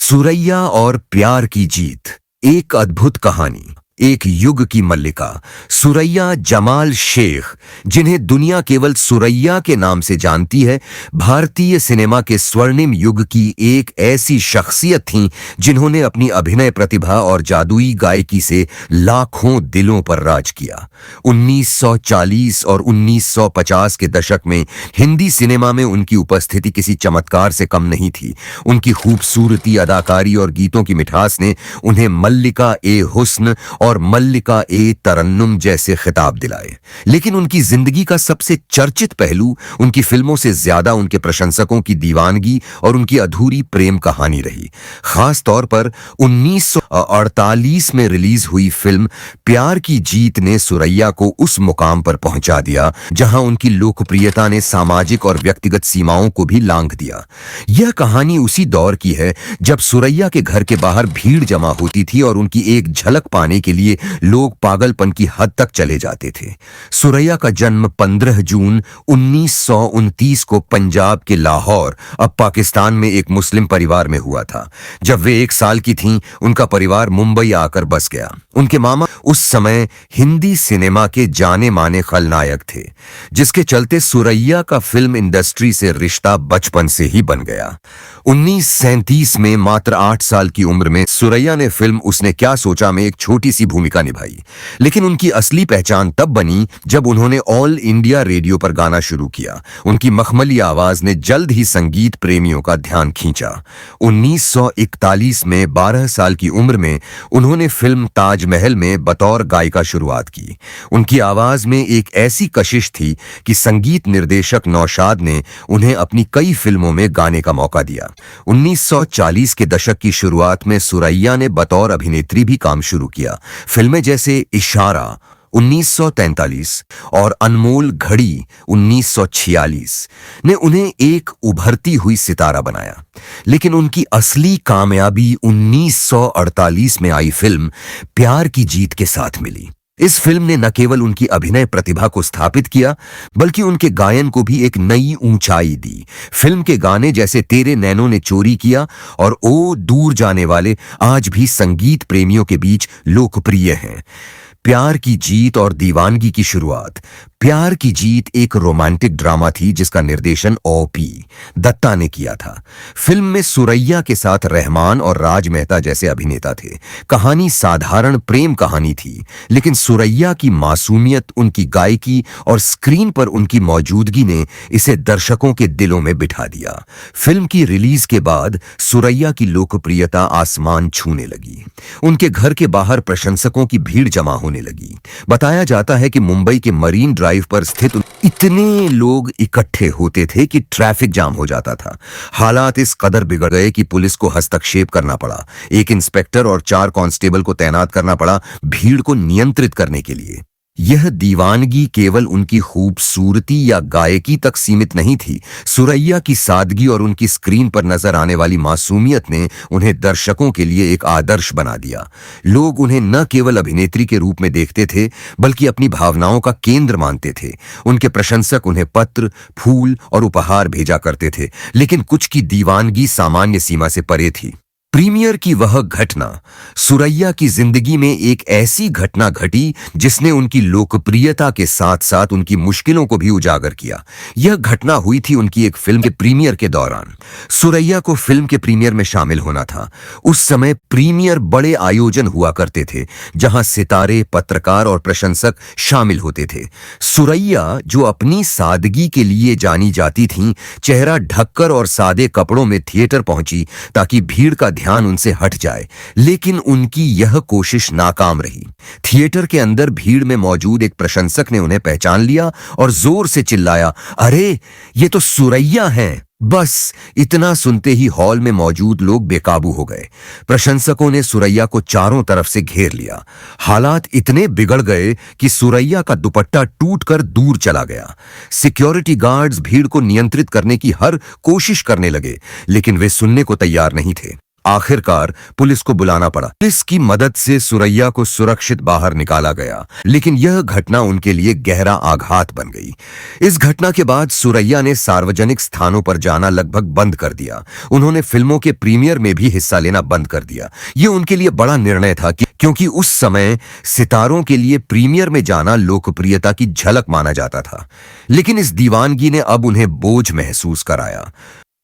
सुरैया और प्यार की जीत। एक अद्भुत कहानी, एक युग की मल्लिका सुरैया जमाल शेख, जिन्हें दुनिया केवल सुरैया के नाम से जानती है, भारतीय सिनेमा के स्वर्णिम युग की एक ऐसी शख्सियत थीं जिन्होंने अपनी अभिनय प्रतिभा और जादुई गायकी से लाखों दिलों पर राज किया। 1940 और 1950 के दशक में हिंदी सिनेमा में उनकी उपस्थिति किसी चमत्कार से कम नहीं थी। उनकी खूबसूरती, अदाकारी और गीतों की मिठास ने उन्हें मल्लिका ए हुस्न और मल्लिका ए तरन्नुम जैसे खिताब दिलाए। लेकिन उनकी जिंदगी का सबसे चर्चित पहलू उनकी फिल्मों से ज्यादा उनके प्रशंसकों की दीवानगी और उनकी अधूरी प्रेम कहानी रही। खास तौर पर 1948 में रिलीज हुई फिल्म प्यार की जीत ने सुरैया को उस मुकाम पर पहुंचा दिया जहां उनकी लोकप्रियता ने सामाजिक और व्यक्तिगत सीमाओं को भी लांघ दिया। यह कहानी उसी दौर की है जब सुरैया के घर के बाहर भीड़ जमा होती थी और उनकी एक झलक पाने के लिए लोग पागलपन की हद तक चले जाते थे। सुरैया का जन्म 15 जून 1929 को पंजाब के लाहौर, अब पाकिस्तान में, एक मुस्लिम परिवार में हुआ था। जब वे 1 साल की थीं, उनका परिवार मुंबई आकर बस गया। उनके मामा उस समय हिंदी सिनेमा के जाने माने खलनायक थे, जिसके चलते सुरैया का फिल्म इंडस्ट्री से रिश्ता बचपन से ही बन गया। 1937 में मात्र 8 साल की उम्र में सुरैया ने फिल्म उसने क्या सोचा में एक छोटी सी भूमिका निभाई। लेकिन उनकी असली पहचान तब बनी जब उन्होंने ऑल इंडिया रेडियो पर गाना शुरू किया। उनकी मखमली आवाज ने जल्द ही संगीत प्रेमियों का ध्यान खींचा। 1941 में 12 साल की उम्र में उन्होंने फिल्म ताजमहल में बतौर गायिका शुरुआत की। उनकी आवाज में एक ऐसी कशिश थी कि संगीत निर्देशक नौशाद ने उन्हें अपनी कई फिल्मों में गाने का मौका दिया। 1940 के दशक की शुरुआत में सुरैया ने बतौर अभिनेत्री भी काम शुरू किया। फिल्में जैसे इशारा 1943 और अनमोल घड़ी 1946 ने उन्हें एक उभरती हुई सितारा बनाया। लेकिन उनकी असली कामयाबी 1948 में आई फिल्म प्यार की जीत के साथ मिली। इस फिल्म ने न केवल उनकी अभिनय प्रतिभा को स्थापित किया, बल्कि उनके गायन को भी एक नई ऊंचाई दी। फिल्म के गाने जैसे तेरे नैनों ने चोरी किया और ओ दूर जाने वाले आज भी संगीत प्रेमियों के बीच लोकप्रिय हैं। प्यार की जीत और दीवानगी की शुरुआत। प्यार की जीत एक रोमांटिक ड्रामा थी जिसका निर्देशन ओ.पी. दत्ता ने किया था। फिल्म में सुरैया के साथ रहमान और राज मेहता जैसे अभिनेता थे। कहानी साधारण प्रेम कहानी थी, लेकिन सुरैया की मासूमियत, उनकी गायकी और स्क्रीन पर उनकी मौजूदगी ने इसे दर्शकों के दिलों में बिठा दिया। फिल्म की रिलीज के बाद सुरैया की लोकप्रियता आसमान छूने लगी। उनके घर के बाहर प्रशंसकों की भीड़ जमा होने लगी। बताया जाता है कि मुंबई के मरीन ड्राइव पर स्थित इतने लोग इकट्ठे होते थे कि ट्रैफिक जाम हो जाता था। हालात इस कदर बिगड़ गए कि पुलिस को हस्तक्षेप करना पड़ा। एक इंस्पेक्टर और 4 कांस्टेबल को तैनात करना पड़ा भीड़ को नियंत्रित करने के लिए। यह दीवानगी केवल उनकी खूबसूरती या गायकी तक सीमित नहीं थी। सुरैया की सादगी और उनकी स्क्रीन पर नजर आने वाली मासूमियत ने उन्हें दर्शकों के लिए एक आदर्श बना दिया। लोग उन्हें न केवल अभिनेत्री के रूप में देखते थे, बल्कि अपनी भावनाओं का केंद्र मानते थे। उनके प्रशंसक उन्हें पत्र, फूल और उपहार भेजा करते थे, लेकिन कुछ की दीवानगी सामान्य सीमा से परे थी। प्रीमियर की वह घटना। सुरैया की जिंदगी में एक ऐसी घटना घटी जिसने उनकी लोकप्रियता के साथ साथ उनकी मुश्किलों को भी उजागर किया। यह घटना हुई थी उनकी एक फिल्म के प्रीमियर के दौरान। सुरैया को फिल्म के प्रीमियर में शामिल होना था। उस समय प्रीमियर बड़े आयोजन हुआ करते थे, जहां सितारे, पत्रकार और प्रशंसक शामिल होते थे। सुरैया, जो अपनी सादगी के लिए जानी जाती थीं, चेहरा ढककर और सादे कपड़ों में थिएटर पहुंची ताकि भीड़ का ध्यान उनसे हट जाए। लेकिन उनकी यह कोशिश नाकाम रही। थिएटर के अंदर भीड़ में मौजूद एक प्रशंसक ने उन्हें पहचान लिया और जोर से चिल्लाया, अरे ये तो सुरैया हैं। बस इतना सुनते ही हॉल में मौजूद लोग बेकाबू हो गए। प्रशंसकों ने सुरैया को चारों तरफ से घेर लिया। हालात इतने बिगड़ गए कि सुरैया का दुपट्टा टूटकर दूर चला गया। सिक्योरिटी गार्ड्स भीड़ को नियंत्रित करने की हर कोशिश करने लगे, लेकिन वे सुनने को तैयार नहीं थे। आखिरकार पुलिस को बुलाना पड़ा। पुलिस की मदद से सुरैया को सुरक्षित बाहर निकाला गया, लेकिन यह घटना उनके लिए गहरा आघात बन गई। इस घटना के बाद सुरैया ने सार्वजनिक स्थानों पर जाना लगभग बंद कर दिया। उन्होंने फिल्मों के प्रीमियर में भी हिस्सा लेना बंद कर दिया। यह उनके लिए बड़ा निर्णय था क्योंकि उस समय सितारों के लिए प्रीमियर में जाना लोकप्रियता की झलक माना जाता था। लेकिन इस दीवानगी ने अब उन्हें बोझ महसूस कराया।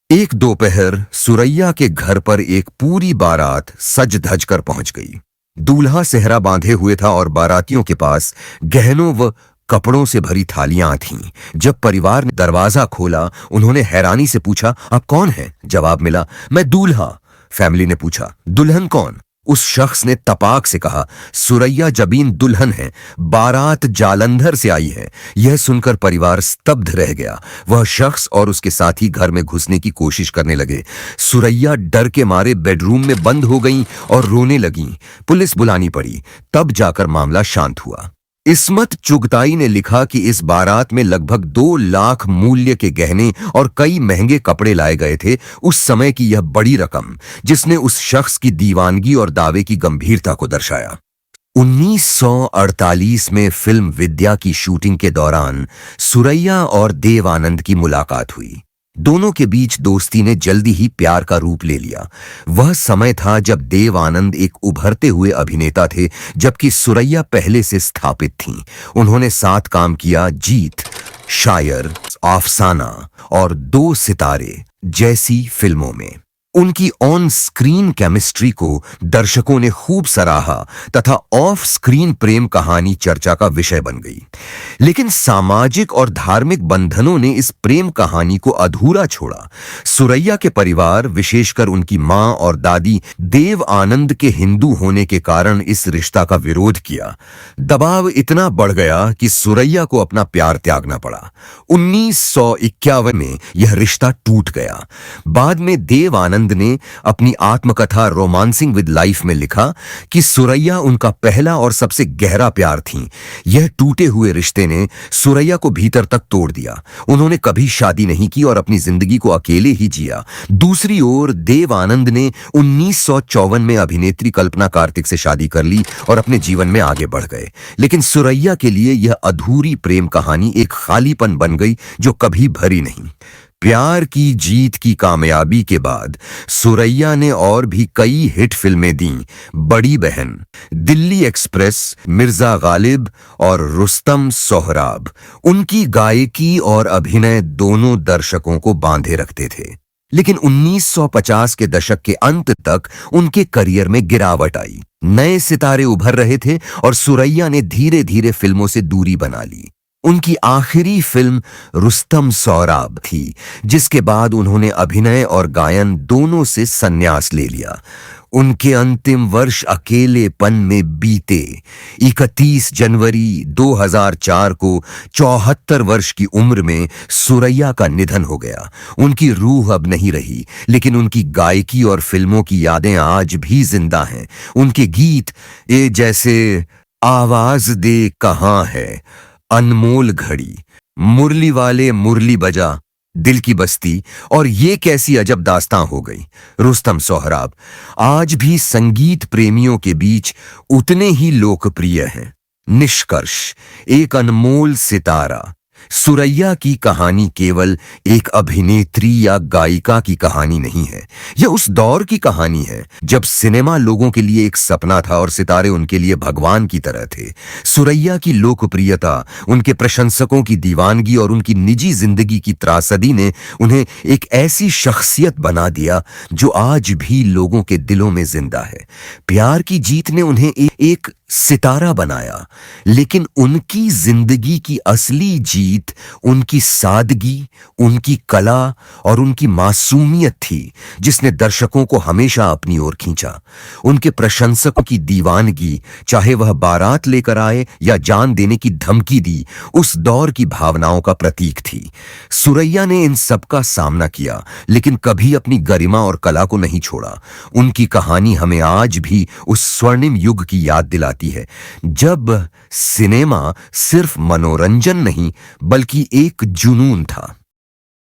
एक दोपहर सुरैया के घर पर एक पूरी बारात सज धज कर पहुंच गई। दूल्हा सेहरा बांधे हुए था और बारातियों के पास गहनों व कपड़ों से भरी थालियां थीं। जब परिवार ने दरवाजा खोला, उन्होंने हैरानी से पूछा, आप कौन हैं? जवाब मिला, मैं दूल्हा। फैमिली ने पूछा, दुल्हन कौन? उस शख्स ने तपाक से कहा, सुरैया जबीन दुल्हन है, बारात जालंधर से आई है। यह सुनकर परिवार स्तब्ध रह गया। वह शख्स और उसके साथी घर में घुसने की कोशिश करने लगे। सुरैया डर के मारे बेडरूम में बंद हो गईं और रोने लगीं। पुलिस बुलानी पड़ी, तब जाकर मामला शांत हुआ। इस्मत चुगताई ने लिखा कि इस बारात में लगभग 2 लाख मूल्य के गहने और कई महंगे कपड़े लाए गए थे। उस समय की यह बड़ी रकम, जिसने उस शख्स की दीवानगी और दावे की गंभीरता को दर्शाया। 1948 में फिल्म विद्या की शूटिंग के दौरान सुरैया और देव आनंद की मुलाकात हुई। दोनों के बीच दोस्ती ने जल्दी ही प्यार का रूप ले लिया। वह समय था जब देव आनंद एक उभरते हुए अभिनेता थे, जबकि सुरैया पहले से स्थापित थीं। उन्होंने साथ काम किया जीत, शायर, अफसाना और 2 सितारे जैसी फिल्मों में। उनकी ऑन स्क्रीन केमिस्ट्री को दर्शकों ने खूब सराहा तथा ऑफ स्क्रीन प्रेम कहानी चर्चा का विषय बन गई। लेकिन सामाजिक और धार्मिक बंधनों ने इस प्रेम कहानी को अधूरा छोड़ा। सुरैया के परिवार, विशेषकर उनकी मां और दादी, देव आनंद के हिंदू होने के कारण इस रिश्ता का विरोध किया। दबाव इतना बढ़ गया कि सुरैया को अपना प्यार त्यागना पड़ा। 1951 में यह रिश्ता टूट गया। बाद में देव आनंद ने अपनी आत्मकथा रोमांसिंग विद लाइफ में लिखा कि सुरैया उनका पहला और सबसे गहरा प्यार थी। यह टूटे हुए रिश्ते ने सुरैया को भीतर तक तोड़ दिया। उन्होंने कभी शादी नहीं की और अपनी जिंदगी को अकेले ही जिया। दूसरी ओर देव आनंद ने 1954 में अभिनेत्री कल्पना कार्तिक से शादी कर ली और अपने जीवन में आगे बढ़ गए। लेकिन सुरैया के लिए यह अधूरी प्रेम कहानी एक खालीपन बन गई जो कभी भरी नहीं। प्यार की जीत की कामयाबी के बाद सुरैया ने और भी कई हिट फिल्में दी। बड़ी बहन, दिल्ली एक्सप्रेस, मिर्जा गालिब और रुस्तम सोहराब। उनकी गायकी और अभिनय दोनों दर्शकों को बांधे रखते थे। लेकिन 1950 के दशक के अंत तक उनके करियर में गिरावट आई। नए सितारे उभर रहे थे और सुरैया ने धीरे धीरे फिल्मों से दूरी बना ली। उनकी आखिरी फिल्म रुस्तम सोहराब थी, जिसके बाद उन्होंने अभिनय और गायन दोनों से संन्यास ले लिया। उनके अंतिम वर्ष अकेलेपन में बीते। 31 जनवरी 2004 को 74 वर्ष की उम्र में सुरैया का निधन हो गया। उनकी रूह अब नहीं रही, लेकिन उनकी गायकी और फिल्मों की यादें आज भी जिंदा हैं। उनके गीत ये जैसे आवाज दे कहाँ है, अनमोल घड़ी, मुरली वाले मुरली बजा, दिल की बस्ती और ये कैसी अजब दास्तां हो गई, रुस्तम सोहराब आज भी संगीत प्रेमियों के बीच उतने ही लोकप्रिय हैं। निष्कर्ष, एक अनमोल सितारा। सुरैया की कहानी केवल एक अभिनेत्री या गायिका की कहानी नहीं है। यह उस दौर की कहानी है जब सिनेमा लोगों के लिए एक सपना था और सितारे उनके लिए भगवान की तरह थे। सुरैया की लोकप्रियता, उनके प्रशंसकों की दीवानगी और उनकी निजी जिंदगी की त्रासदी ने उन्हें एक ऐसी शख्सियत बना दिया जो आज भी लोगों के दिलों में जिंदा है। प्यार की जीत ने उन्हें एक सितारा बनाया, लेकिन उनकी जिंदगी की असली जीत उनकी सादगी, उनकी कला और उनकी मासूमियत थी, जिसने दर्शकों को हमेशा अपनी ओर खींचा। उनके प्रशंसकों की दीवानगी, चाहे वह बारात लेकर आए या जान देने की धमकी दी, उस दौर की भावनाओं का प्रतीक थी। सुरैया ने इन सब का सामना किया, लेकिन कभी अपनी गरिमा और कला को नहीं छोड़ा। उनकी कहानी हमें आज भी उस स्वर्णिम युग की याद दिलाती है जब सिनेमा सिर्फ मनोरंजन नहीं बल्कि एक जुनून था।